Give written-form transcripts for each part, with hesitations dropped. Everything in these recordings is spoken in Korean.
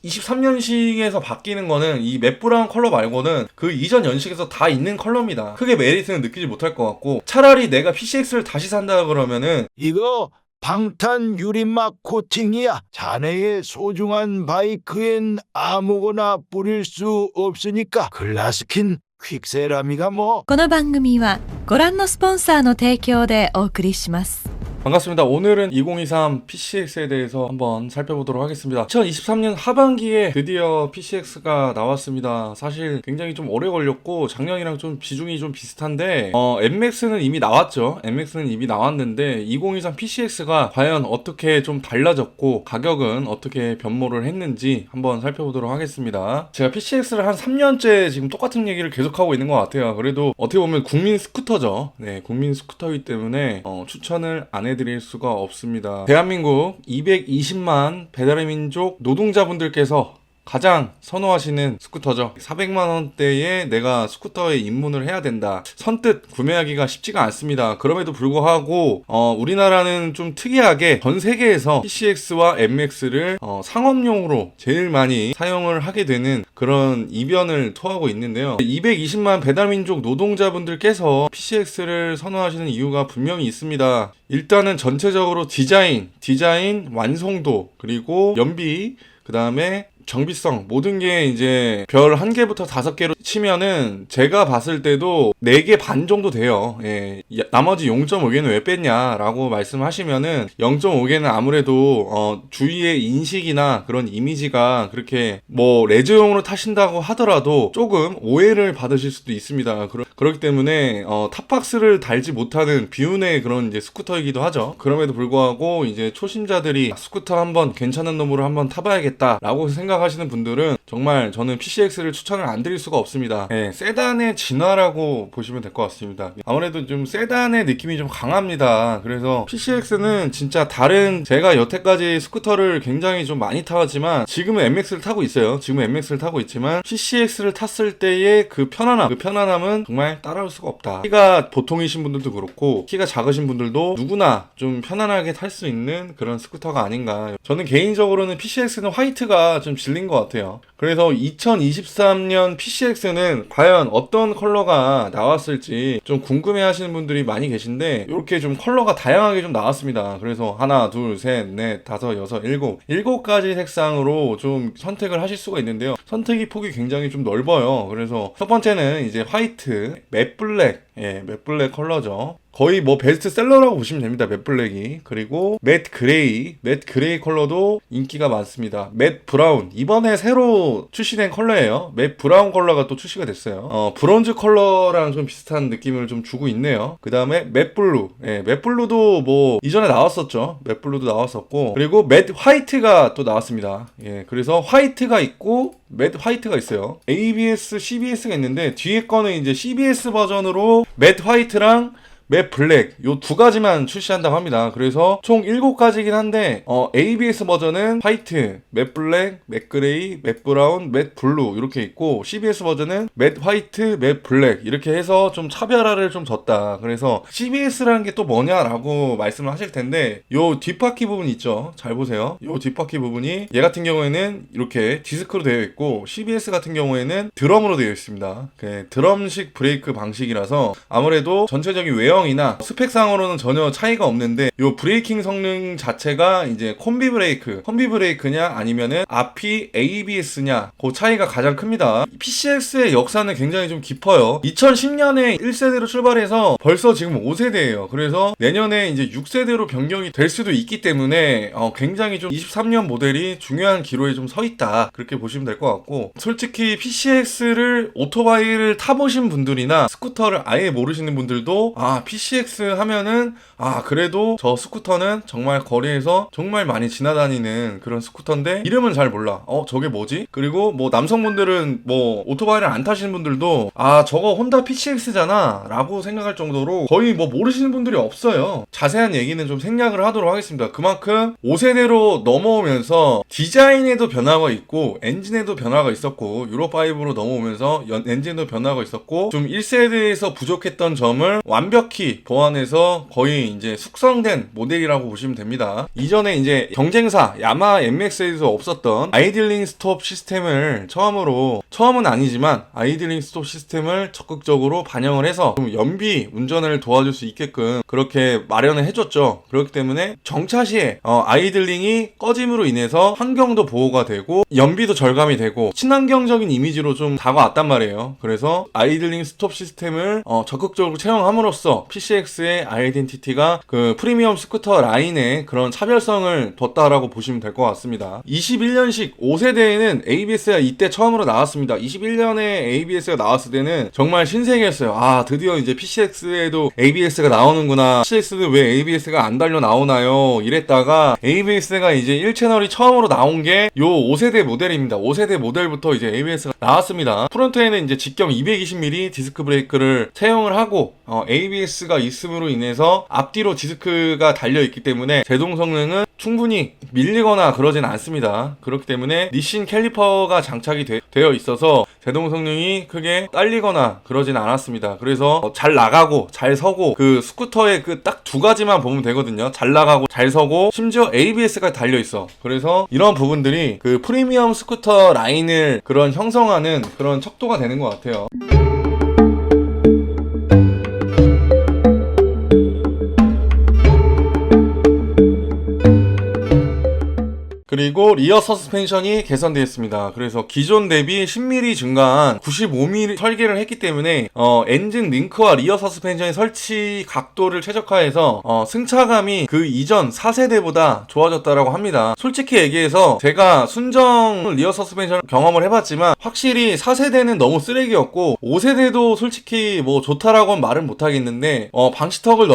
23년식에서 바뀌는 거는 이 맷 브라운 컬러 말고는 그 이전 연식에서 다 있는 컬러입니다. 크게 메리트는 느끼지 못할 것 같고, 차라리 내가 PCX를 다시 산다 그러면은 이거 방탄 유리막 코팅이야. 자네의 소중한 바이크엔 아무거나 뿌릴 수 없으니까 글라스킨 퀵세라미가 뭐. この番組はご覧のスポンサーの提供でお送りします。 반갑습니다. 오늘은 2023 PCX에 대해서 한번 살펴보도록 하겠습니다. 2023년 하반기에 드디어 PCX가 나왔습니다. 사실 굉장히 좀 오래 걸렸고 작년이랑 좀 비중이 좀 비슷한데 MX는 이미 나왔죠. MX는 이미 나왔는데 2023 PCX가 과연 어떻게 좀 달라졌고 가격은 어떻게 변모를 했는지 한번 살펴보도록 하겠습니다. 제가 PCX를 한 3년째 지금 똑같은 얘기를 계속하고 있는 것 같아요. 그래도 어떻게 보면 국민 스쿠터죠. 네, 국민 스쿠터이기 때문에 추천을 안 해드릴 수가 없습니다. 대한민국 220만 배달의 민족 노동자분들께서 가장 선호하시는 스쿠터죠. 400만원대에 내가 스쿠터에 입문을 해야 된다. 선뜻 구매하기가 쉽지가 않습니다. 그럼에도 불구하고 우리나라는 좀 특이하게 전 세계에서 PCX와 MX를 상업용으로 제일 많이 사용을 하게 되는 그런 이변을 토하고 있는데요. 220만 배달민족 노동자분들께서 PCX를 선호하시는 이유가 분명히 있습니다. 일단은 전체적으로 디자인, 완성도, 그리고 연비, 그 다음에 정비성, 모든 게 이제 별 1개부터 5개로 치면은 제가 봤을 때도 4개 반 정도 돼요. 예. 나머지 0.5개는 왜 뺐냐 라고 말씀하시면은 0.5개는 아무래도 주위의 인식이나 그런 이미지가 그렇게 뭐 레저용으로 타신다고 하더라도 조금 오해를 받으실 수도 있습니다. 그렇기 때문에 탑박스를 달지 못하는 비운의 그런 이제 스쿠터이기도 하죠. 그럼에도 불구하고 이제 초심자들이 스쿠터 한번 괜찮은 놈으로 한번 타봐야겠다 라고 생각하시는 분들은 정말 저는 PCX를 추천을 안 드릴 수가 없습니다. 네, 세단의 진화라고 보시면 될 것 같습니다. 아무래도 좀 세단의 느낌이 좀 강합니다. 그래서 PCX는 진짜 다른, 제가 여태까지 스쿠터를 굉장히 좀 많이 타왔지만 지금은 MX를 타고 있어요. 지금은 MX를 타고 있지만 PCX를 탔을 때의 그 편안함은 정말 따라올 수가 없다. 키가 보통이신 분들도 그렇고 키가 작으신 분들도 누구나 좀 편안하게 탈 수 있는 그런 스쿠터가 아닌가. 저는 개인적으로는 PCX는 화이트가 좀 질린 것 같아요. 그래서 2023년 PCX는 과연 어떤 컬러가 나왔을지 좀 궁금해 하시는 분들이 많이 계신데, 이렇게 좀 컬러가 다양하게 좀 나왔습니다. 그래서 하나, 둘, 셋, 넷, 다섯, 여섯, 일곱 가지 색상으로 좀 선택을 하실 수가 있는데요. 선택의 폭이 굉장히 좀 넓어요. 그래서 첫 번째는 이제 화이트, 맷 블랙, 맷 블랙 컬러죠. 거의 뭐 베스트셀러라고 보시면 됩니다. 맷 블랙이. 그리고 맷 그레이 컬러도 인기가 많습니다. 맷 브라운, 이번에 새로 출시된 컬러예요. 맷 브라운 컬러가 또 출시가 됐어요. 브론즈 컬러랑 좀 비슷한 느낌을 좀 주고 있네요. 그 다음에 맷 블루, 맷 블루도 뭐 이전에 나왔었죠. 맷 블루도 나왔었고, 그리고 맷 화이트가 또 나왔습니다. 그래서 화이트가 있고 맷 화이트가 있어요. ABS, CBS가 있는데 뒤에 거는 이제 CBS 버전으로 맷 화이트랑 맷 블랙, 요 2가지만 출시한다고 합니다. 그래서 총 7가지긴 한데 ABS 버전은 화이트, 맷 블랙, 맷 그레이, 맷 브라운, 맷 블루 이렇게 있고, CBS 버전은 맷 화이트, 맷 블랙 이렇게 해서 좀 차별화를 좀 줬다. 그래서 CBS라는 게 또 뭐냐라고 말씀을 하실 텐데, 요 뒷바퀴 부분 있죠? 잘 보세요. 요 뒷바퀴 부분이 얘 같은 경우에는 이렇게 디스크로 되어 있고, CBS 같은 경우에는 드럼으로 되어 있습니다. 드럼식 브레이크 방식이라서 아무래도 전체적인 외형이나 스펙상으로는 전혀 차이가 없는데, 요 브레이킹 성능 자체가 이제 콤비 브레이크냐 아니면은 앞이 ABS냐, 그 차이가 가장 큽니다. PCX의 역사는 굉장히 좀 깊어요. 2010년에 1세대로 출발해서 벌써 지금 5세대예요. 그래서 내년에 이제 6세대로 변경이 될 수도 있기 때문에 굉장히 좀 23년 모델이 중요한 기로에 좀 서 있다, 그렇게 보시면 될 것 같고, 솔직히 PCX를 오토바이를 타보신 분들이나 스쿠터를 아예 모르시는 분들도 PCX 하면은 그래도 저 스쿠터는 정말 거리에서 정말 많이 지나다니는 그런 스쿠터인데 이름은 잘 몰라. 저게 뭐지? 그리고 뭐 남성분들은 뭐 오토바이를 안 타시는 분들도 저거 혼다 PCX잖아 라고 생각할 정도로 거의 뭐 모르시는 분들이 없어요. 자세한 얘기는 좀 생략을 하도록 하겠습니다. 그만큼 5세대로 넘어오면서 디자인에도 변화가 있고 엔진에도 변화가 있었고, 유로5로 넘어오면서 엔진도 변화가 있었고, 좀 1세대에서 부족했던 점을 완벽히 완벽히 보완해서 거의 이제 숙성된 모델이라고 보시면 됩니다. 이전에 이제 경쟁사 야마하 MX에서 없었던 아이들링 스톱 시스템을 처음은 아니지만 아이들링 스톱 시스템을 적극적으로 반영을 해서 좀 연비 운전을 도와줄 수 있게끔 그렇게 마련을 해줬죠. 그렇기 때문에 정차 시에 아이들링이 꺼짐으로 인해서 환경도 보호가 되고 연비도 절감이 되고 친환경적인 이미지로 좀 다가왔단 말이에요. 그래서 아이들링 스톱 시스템을 적극적으로 채용함으로써 PCX의 아이덴티티가 그 프리미엄 스쿠터 라인에 그런 차별성을 뒀다라고 보시면 될 것 같습니다. 21년식 5세대에는 ABS가 이때 처음으로 나왔습니다. 21년에 ABS가 나왔을 때는 정말 신세계였어요. 아, 드디어 이제 PCX에도 ABS가 나오는구나. PCX도 왜 ABS가 안 달려 나오나요? 이랬다가 ABS가 이제 1채널이 처음으로 나온 게 요 5세대 모델입니다. 5세대 모델부터 이제 ABS가 나왔습니다. 프론트에는 이제 직경 220mm 디스크 브레이크를 채용을 하고 ABS가 있음으로 인해서 앞뒤로 디스크가 달려있기 때문에 제동 성능은 충분히 밀리거나 그러진 않습니다. 그렇기 때문에 니신 캘리퍼가 장착이 되어 있어서 제동 성능이 크게 딸리거나 그러진 않았습니다. 그래서 잘 나가고 잘 서고 그 스쿠터의 그 딱 두 가지만 보면 되거든요. 잘 나가고 잘 서고 심지어 ABS가 달려있어. 그래서 이런 부분들이 그 프리미엄 스쿠터 라인을 그런 형성하는 그런 척도가 되는 것 같아요. 그리고 리어 서스펜션이 개선되었습니다. 그래서 기존 대비 10mm 증가한 95mm 설계를 했기 때문에 엔진 링크와 리어 서스펜션의 설치 각도를 최적화해서 승차감이 그 이전 4세대보다 좋아졌다라고 합니다. 솔직히 얘기해서 제가 순정 리어 서스펜션 경험을 해봤지만 확실히 4세대는 너무 쓰레기였고 5세대도 솔직히 뭐 좋다라고는 말은 못하겠는데 방지턱을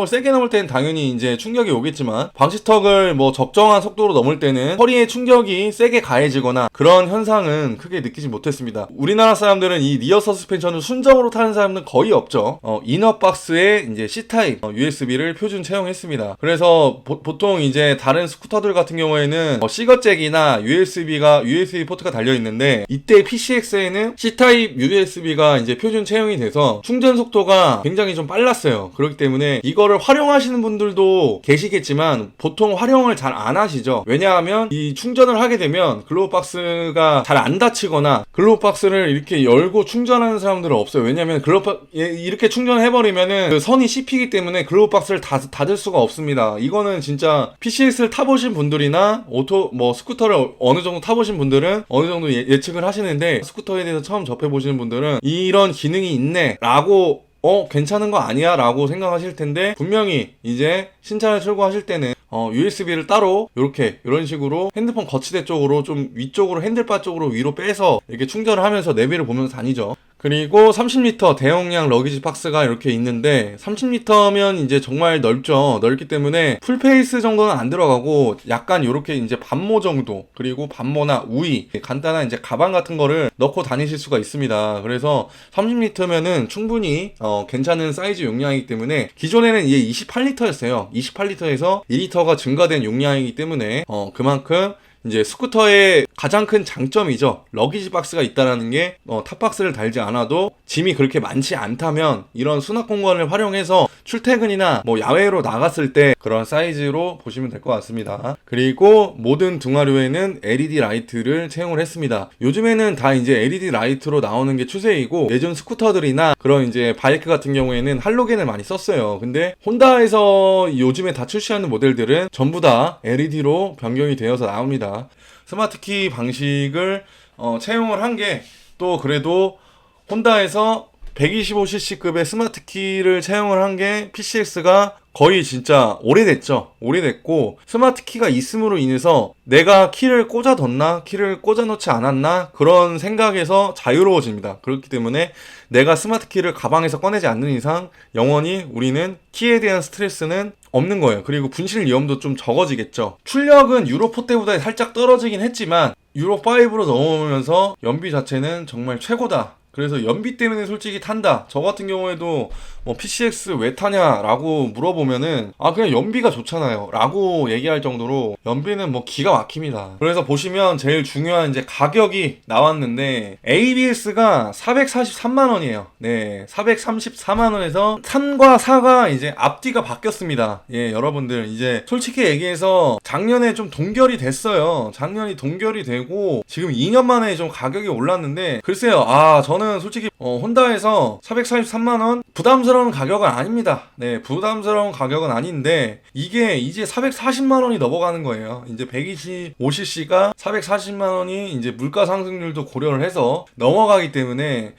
세게 넘을 때는 당연히 이제 충격이 오겠지만 방지턱을 뭐 적정한 속도로 넘을 때는 허리에 충격이 세게 가해지거나 그런 현상은 크게 느끼지 못했습니다. 우리나라 사람들은 이 리어 서스펜션을 순정으로 타는 사람은 거의 없죠. 이너 박스에 이제 C타입 USB를 표준 채용했습니다. 그래서 보통 이제 다른 스쿠터들 같은 경우에는 C거잭이나 USB 포트가 달려 있는데 이때 PCX에는 C타입 USB가 이제 표준 채용이 돼서 충전 속도가 굉장히 좀 빨랐어요. 그렇기 때문에 이거를 활용하시는 분들도 계시겠지만 보통 활용을 잘 안 하시죠. 왜냐하면 이 충전을 하게 되면 글로우박스가 잘 안 닫히거나 글로우박스를 이렇게 열고 충전하는 사람들은 없어요. 왜냐하면 이렇게 충전해버리면은 그 선이 씹히기 때문에 글로우박스를 닫을 수가 없습니다. 이거는 진짜 PCX를 타보신 분들이나 스쿠터를 어느 정도 타보신 분들은 어느 정도 예측을 하시는데 스쿠터에 대해서 처음 접해보시는 분들은 이런 기능이 있네 라고 괜찮은 거 아니야? 라고 생각하실 텐데 분명히 이제 신차를 출고하실 때는 USB를 따로 이런 식으로 핸드폰 거치대 쪽으로 좀 위쪽으로 핸들바 쪽으로 위로 빼서 이렇게 충전을 하면서 내비를 보면서 다니죠. 그리고 30L 대용량 러기지 박스가 이렇게 있는데 30L면 이제 정말 넓죠. 넓기 때문에 풀페이스 정도는 안 들어가고 약간 이렇게 이제 반모 정도 그리고 반모나 우이 간단한 이제 가방 같은 거를 넣고 다니실 수가 있습니다. 그래서 30L면은 충분히 괜찮은 사이즈 용량이기 때문에 기존에는 이게 28L였어요. 28L에서 2L가 증가된 용량이기 때문에 그만큼 이제 스쿠터의 가장 큰 장점이죠. 러기지 박스가 있다라는 게 탑박스를 달지 않아도 짐이 그렇게 많지 않다면 이런 수납 공간을 활용해서 출퇴근이나 뭐 야외로 나갔을 때 그런 사이즈로 보시면 될 것 같습니다. 그리고 모든 등화료에는 LED 라이트를 채용을 했습니다. 요즘에는 다 이제 LED 라이트로 나오는 게 추세이고 예전 스쿠터들이나 그런 이제 바이크 같은 경우에는 할로겐을 많이 썼어요. 근데 혼다에서 요즘에 다 출시하는 모델들은 전부 다 LED로 변경이 되어서 나옵니다. 스마트키 방식을 채용을 한 게 또 그래도 혼다에서 125cc급의 스마트키를 채용을 한 게 PCX가 거의 진짜 오래됐고 스마트키가 있음으로 인해서 내가 키를 꽂아뒀나 키를 꽂아놓지 않았나 그런 생각에서 자유로워집니다. 그렇기 때문에 내가 스마트키를 가방에서 꺼내지 않는 이상 영원히 우리는 키에 대한 스트레스는 없는 거예요. 그리고 분실 위험도 좀 적어지겠죠. 출력은 유로4 때보다 살짝 떨어지긴 했지만 유로5로 넘어오면서 연비 자체는 정말 최고다. 그래서 연비 때문에 솔직히 탄다. 저 같은 경우에도 뭐 PCX 왜 타냐라고 물어보면은 그냥 연비가 좋잖아요 라고 얘기할 정도로 연비는 뭐 기가 막힙니다. 그래서 보시면 제일 중요한 이제 가격이 나왔는데 ABS가 443만원이에요. 네, 434만원에서 3과 4가 이제 앞뒤가 바뀌었습니다. 예, 여러분들 이제 솔직히 얘기해서 작년에 좀 동결이 됐어요. 작년이 동결이 되고 지금 2년 만에 좀 가격이 올랐는데 글쎄요. 저는 솔직히 혼다에서 443만원 부담스러운 가격은 아닙니다. 네, 부담스러운 가격은 아닌데 이게 이제 440만원이 넘어가는 거예요. 이제 125cc가 440만원이 이제 물가 상승률도 고려를 해서 넘어가기 때문에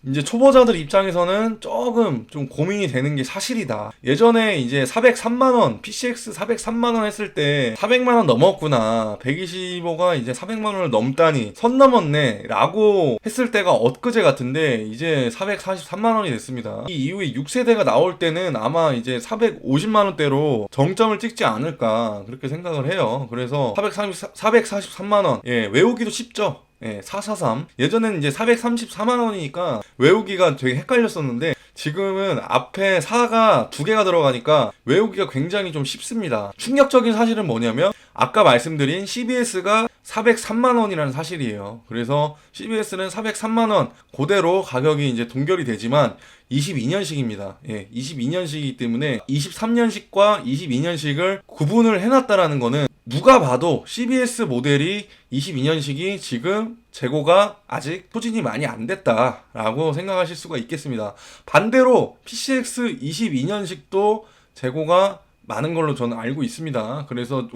이제 초보자들 입장에서는 조금 좀 고민이 되는 게 사실이다. 예전에 이제 403만원, PCX 403만원 했을 때 400만원 넘었구나. 125가 이제 400만원을 넘다니 선 넘었네 라고 했을 때가 엊그제 같은데 이제 443만원이 됐습니다. 이 이후에 6세대가 나올 때는 아마 이제 450만원대로 정점을 찍지 않을까 그렇게 생각을 해요. 그래서 443만원, 예, 외우기도 쉽죠. 예, 443. 예전에는 이제 434만원이니까 외우기가 되게 헷갈렸었는데 지금은 앞에 4가 2개가 들어가니까 외우기가 굉장히 좀 쉽습니다. 충격적인 사실은 뭐냐면 아까 말씀드린 CBS가 403만원이라는 사실이에요. 그래서 CBS는 403만원 그대로 가격이 이제 동결이 되지만 22년식입니다. 예, 22년식이기 때문에 23년식과 22년식을 구분을 해놨다라는 거는 누가 봐도 CBS 모델이 22년식이 지금 재고가 아직 소진이 많이 안 됐다라고 생각하실 수가 있겠습니다. 반대로 PCX 22년식도 재고가 많은 걸로 저는 알고 있습니다. 그래서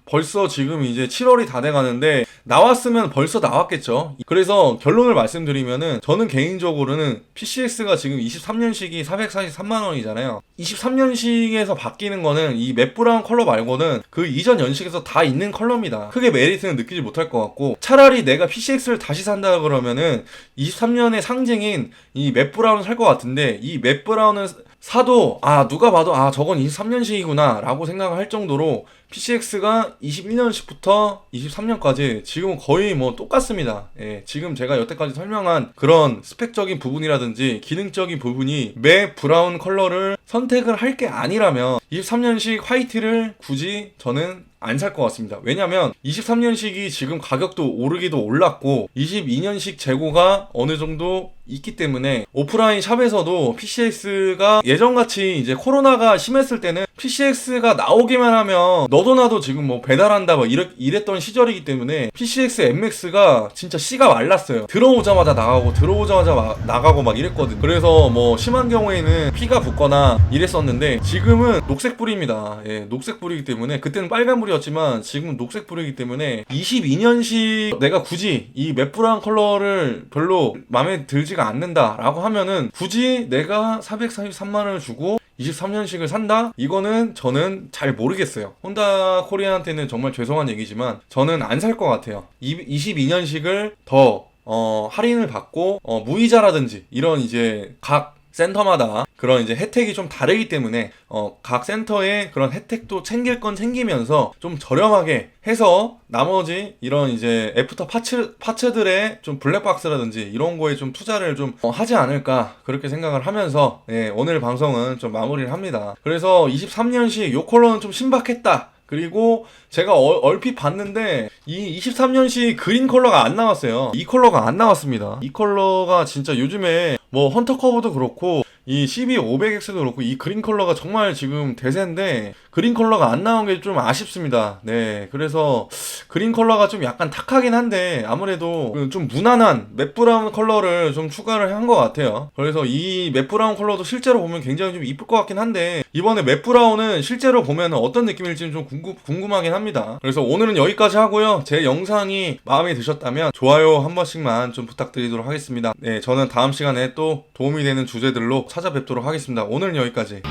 벌써 지금 이제 7월이 다 돼가는데 나왔으면 벌써 나왔겠죠. 그래서 결론을 말씀드리면은 저는 개인적으로는 PCX가 지금 23년식이 443만원이잖아요 23년식에서 바뀌는 거는 이 맷 브라운 컬러 말고는 그 이전 연식에서 다 있는 컬러입니다. 크게 메리트는 느끼지 못할 것 같고 차라리 내가 PCX를 다시 산다 그러면은 23년의 상징인 이 맷 브라운을 살 것 같은데 이 맷 브라운은 사도 누가 봐도 저건 23년식이구나 라고 생각을 할 정도로 PCX가 21년식부터 23년까지 지금은 거의 뭐 똑같습니다. 예, 지금 제가 여태까지 설명한 그런 스펙적인 부분이라든지 기능적인 부분이 매 브라운 컬러를 선택을 할 게 아니라면 23년식 화이트를 굳이 저는 안 살 것 같습니다. 왜냐면 23년식이 지금 가격도 오르기도 올랐고 22년식 재고가 어느 정도 있기 때문에 오프라인 샵에서도 PCX가 예전같이 이제 코로나가 심했을 때는 PCX가 나오기만 하면 너도 나도 지금 뭐 배달한다 막 이랬던 시절이기 때문에 PCX MX가 진짜 씨가 말랐어요. 들어오자마자 나가고 나가고 막 이랬거든. 그래서 뭐 심한 경우에는 피가 붙거나 이랬었는데 지금은 녹색불입니다. 예, 녹색불이기 때문에 그때는 빨간불이었지만 지금은 녹색불이기 때문에 22년식 내가 굳이 이 맷 브라운 컬러를 별로 마음에 들지가 않는다 라고 하면은 굳이 내가 443만원을 주고 23년식을 산다? 이거는 저는 잘 모르겠어요. 혼다 코리아한테는 정말 죄송한 얘기지만 저는 안 살 것 같아요. 22년식을 더 할인을 받고 무이자라든지 이런 이제 각 센터마다 그런 이제 혜택이 좀 다르기 때문에 각 센터의 그런 혜택도 챙길 건 챙기면서 좀 저렴하게 해서 나머지 이런 이제 애프터 파츠들의 좀 블랙박스라든지 이런 거에 좀 투자를 좀 하지 않을까 그렇게 생각을 하면서 오늘 방송은 좀 마무리를 합니다. 그래서 23년식 요 컬러는 좀 신박했다. 그리고 제가 얼핏 봤는데 이 23년식 그린 컬러가 안 나왔어요. 이 컬러가 안 나왔습니다. 이 컬러가 진짜 요즘에 뭐 헌터커버도 그렇고 이 CB500X도 그렇고 이 그린 컬러가 정말 지금 대세인데 그린 컬러가 안 나온 게 좀 아쉽습니다. 네, 그래서 그린 컬러가 좀 약간 탁하긴 한데 아무래도 좀 무난한 맷 브라운 컬러를 좀 추가를 한 것 같아요. 그래서 이 맷 브라운 컬러도 실제로 보면 굉장히 좀 이쁠 것 같긴 한데 이번에 맷 브라운은 실제로 보면 어떤 느낌일지 좀 궁금하긴 합니다. 그래서 오늘은 여기까지 하고요. 제 영상이 마음에 드셨다면 좋아요 한 번씩만 좀 부탁드리도록 하겠습니다. 네, 저는 다음 시간에 또 도움이 되는 주제들로 찾아뵙도록 하겠습니다. 오늘은 여기까지.